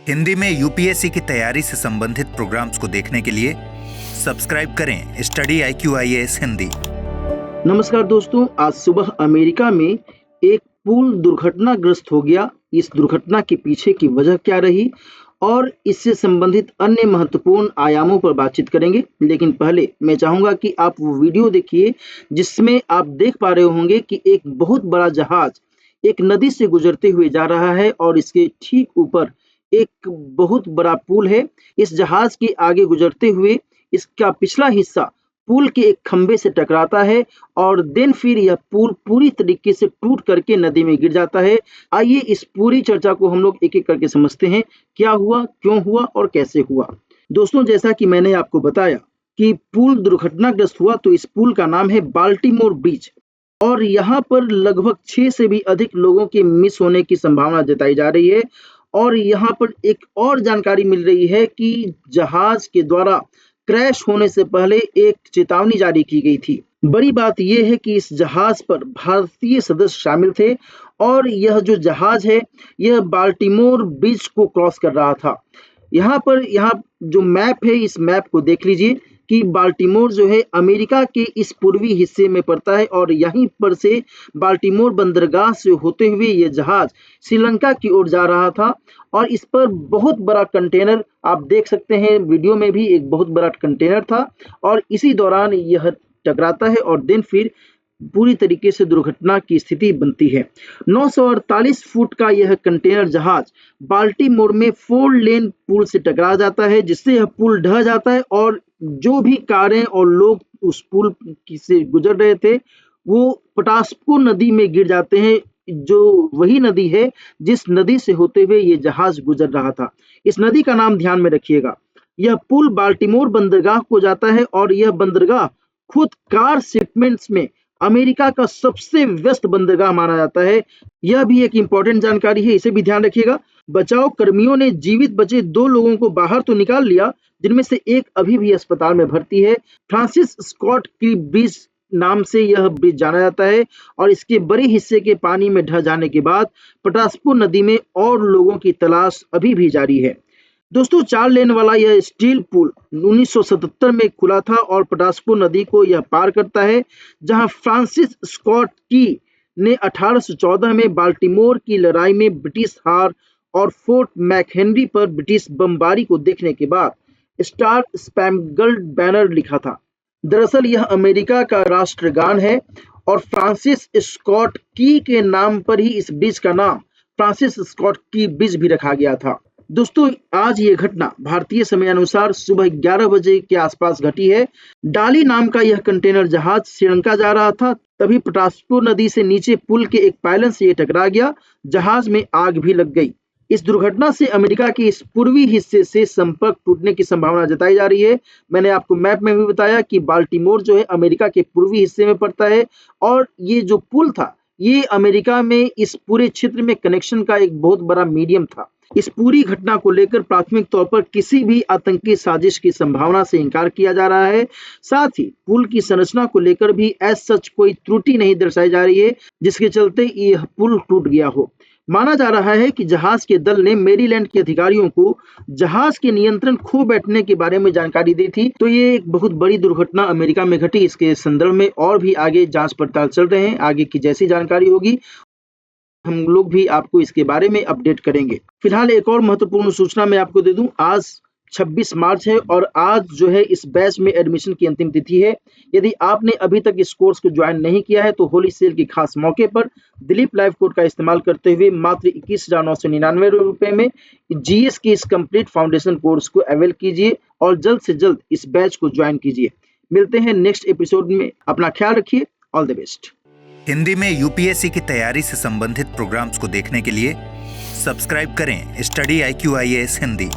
हिंदी में यूपीएससी की तैयारी से संबंधित प्रोग्राम्स को देखने के लिए सब्सक्राइब करें स्टडी IQIAS हिंदी। नमस्कार दोस्तों, आज सुबह अमेरिका में एक पुल दुर्घटनाग्रस्त हो गया। इस दुर्घटना के पीछे की वजह क्या रही और इससे संबंधित अन्य महत्वपूर्ण आयामों पर बातचीत करेंगे। लेकिन पहले मैं चाहूँगा कि आप वो वीडियो देखिए जिसमें आप देख पा रहे होंगे कि एक बहुत बड़ा जहाज एक नदी से गुजरते हुए जा रहा है और इसके ठीक ऊपर एक बहुत बड़ा पुल है। इस जहाज के आगे गुजरते हुए इसका पिछला हिस्सा पुल के एक खंबे से टकराता है और देन फिर यह पुल पूरी तरीके से टूट करके नदी में गिर जाता है। आइए इस पूरी चर्चा को हम लोग एक एक करके समझते हैं, क्या हुआ, क्यों हुआ और कैसे हुआ। दोस्तों, जैसा कि मैंने आपको बताया कि पुल दुर्घटनाग्रस्त हुआ, तो इस पुल का नाम है बाल्टीमोर ब्रिज और यहाँ पर लगभग 6 से भी अधिक लोगों के मिस होने की संभावना जताई जा रही है। और यहाँ पर एक और जानकारी मिल रही है कि जहाज के द्वारा क्रैश होने से पहले एक चेतावनी जारी की गई थी। बड़ी बात यह है कि इस जहाज पर भारतीय सदस्य शामिल थे और यह जो जहाज है यह बाल्टीमोर ब्रिज को क्रॉस कर रहा था। यहाँ जो मैप है, इस मैप को देख लीजिए कि बाल्टीमोर जो है अमेरिका के इस पूर्वी हिस्से में पड़ता है और यहीं पर से बाल्टीमोर बंदरगाह से होते हुए यह जहाज श्रीलंका की ओर जा रहा था। और इस पर बहुत बड़ा कंटेनर आप देख सकते हैं, वीडियो में भी एक बहुत बड़ा कंटेनर था और इसी दौरान यह टकराता है और देन फिर पूरी तरीके से दुर्घटना की स्थिति बनती है। 948 फुट का यह कंटेनर जहाज बाल्टीमोर में 4 लेन पुल से टकरा जाता है, जिससे यह पुल ढह जाता है और जो भी कारें और लोग उस पुल से गुजर रहे थे वो पटास्को नदी में गिर जाते हैं, जो वही नदी है जिस नदी से होते हुए ये जहाज गुजर रहा था। इस नदी का नाम ध्यान में रखिएगा। यह पुल बाल्टीमोर बंदरगाह को जाता है और यह बंदरगाह खुद कार शिपमेंट्स में अमेरिका का सबसे व्यस्त बंदरगाह माना जाता है। यह भी एक इम्पोर्टेंट जानकारी है, इसे भी ध्यान रखिएगा। बचाव कर्मियों ने जीवित बचे 2 लोगों को बाहर तो निकाल लिया, जिनमें से एक अभी भी अस्पताल में भर्ती है। फ्रांसिस स्कॉट की ब्रिज नाम से यह ब्रिज जाना जाता है और इसके बड़े हिस्से के पानी में ढह जाने के बाद पटास्को नदी में और लोगों की तलाश अभी भी जारी है। दोस्तों, 4 लेन वाला यह स्टील पुल 1977 में खुला था और पटास्को नदी को यह पार करता है, जहां फ्रांसिस स्कॉट की ने 1814 में बाल्टीमोर की लड़ाई में ब्रिटिश हार और फोर्ट मैकहेनरी पर ब्रिटिश बमबारी को देखने के बाद स्टार स्पैंगल्ड बैनर लिखा था। दरअसल यह अमेरिका का राष्ट्रगान है और फ्रांसिस स्कॉट की के नाम पर ही इस ब्रिज का नाम फ्रांसिस स्कॉट की ब्रिज भी रखा गया था। दोस्तों, आज ये घटना भारतीय समय अनुसार सुबह 11 बजे के आसपास घटी है। डाली नाम का यह कंटेनर जहाज श्रीलंका जा रहा था, तभी पटास्को नदी से नीचे पुल के एक पायलन से ये टकरा गया। जहाज में आग भी लग गई। इस दुर्घटना से अमेरिका के इस पूर्वी हिस्से से संपर्क टूटने की संभावना जताई जा रही है। मैंने आपको मैप में भी बताया कि बाल्टीमोर जो है अमेरिका के पूर्वी हिस्से में पड़ता है और ये जो पुल था ये अमेरिका में इस पूरे क्षेत्र में कनेक्शन का एक बहुत बड़ा मीडियम था। इस पूरी घटना को लेकर प्राथमिक तौर पर किसी भी आतंकी साजिश की संभावना से इनकार किया जा रहा है। साथ ही पुल की संरचना को लेकर भी एज सच कोई त्रुटि नहीं दर्शाई जा रही है जिसके चलते यह पुल टूट गया हो। माना जा रहा है कि जहाज के दल ने मैरीलैंड के अधिकारियों को जहाज के नियंत्रण खो बैठने के बारे में जानकारी दी थी। तो ये एक बहुत बड़ी दुर्घटना अमेरिका में घटी। इसके संदर्भ में और भी आगे जांच पड़ताल चल रहे हैं। आगे की जैसी जानकारी होगी हम लोग भी आपको इसके बारे में अपडेट करेंगे। फिलहाल एक और महत्वपूर्ण सूचना मैं आपको दे दूं, आज 26 मार्च है और आज जो है इस बैच में एडमिशन की अंतिम तिथि है। यदि आपने अभी तक इस कोर्स को ज्वाइन नहीं किया है तो होली सेल के खास मौके पर दिलीप लाइव कोड का इस्तेमाल करते हुए मात्र 21,999 रुपए में GS की इस कंप्लीट फाउंडेशन कोर्स को अवेल कीजिए और जल्द से जल्द इस बैच को ज्वाइन कीजिए। मिलते हैं नेक्स्ट एपिसोड में। अपना ख्याल रखिए। All the best. हिंदी में यूपीएससी की तैयारी से संबंधित प्रोग्राम्स को देखने के लिए सब्सक्राइब करें स्टडी IQIAS हिंदी।